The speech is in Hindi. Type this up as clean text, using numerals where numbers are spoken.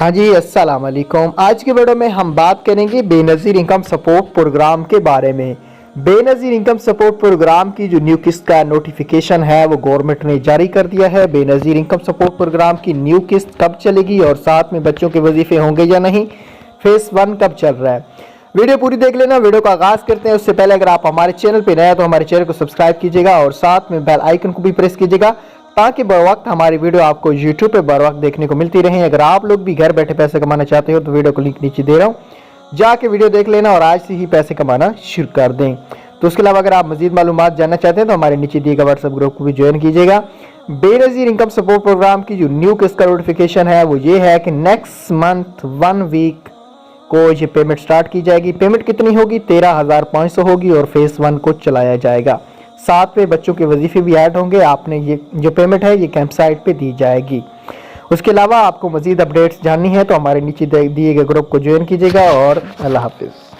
हाँ जी, अस्सलाम वालेकुम। आज के वीडियो में हम बात करेंगे बेनज़ीर इनकम सपोर्ट प्रोग्राम के बारे में। बेनज़ीर इनकम सपोर्ट प्रोग्राम की जो न्यू किस्त का नोटिफिकेशन है वो गवर्नमेंट ने जारी कर दिया है। बेनज़ीर इनकम सपोर्ट प्रोग्राम की न्यू किस्त कब चलेगी और साथ में बच्चों के वजीफे होंगे या नहीं, फेज़ 1 कब चल रहा है, वीडियो पूरी देख लेना। वीडियो का आगाज़ करते हैं। उससे पहले अगर आप हमारे चैनल पर नए हैं तो हमारे चैनल को सब्सक्राइब कीजिएगा और साथ में बेल आइकन को भी प्रेस कीजिएगा ताकि बर वक्त हमारी वीडियो आपको यूट्यूब पे बर वक्त देखने को मिलती रहे। अगर आप लोग भी घर बैठे पैसे कमाना चाहते हो तो वीडियो को लिंक नीचे दे रहा हूँ, जाके वीडियो देख लेना और आज से ही पैसे कमाना शुरू कर दें। तो उसके अलावा अगर आप मजीद मालूमात जानना चाहते हैं तो हमारे नीचे दिए गए व्हाट्सएप ग्रुप को भी ज्वाइन कीजिएगा। बेनज़ीर इनकम सपोर्ट प्रोग्राम की जो न्यू किस्त का नोटिफिकेशन है वो ये है कि नेक्स्ट मंथ 1 वीक को ये पेमेंट स्टार्ट की जाएगी। पेमेंट कितनी होगी? 13,500 होगी और फेज़ 1 को चलाया जाएगा। साथ में बच्चों के वजीफे भी ऐड होंगे। आपने ये जो पेमेंट है ये कैंप साइट पे दी जाएगी। उसके अलावा आपको मजीद अपडेट्स जाननी है तो हमारे नीचे दिए गए ग्रुप को ज्वाइन कीजिएगा और अल्लाह हाफिज़।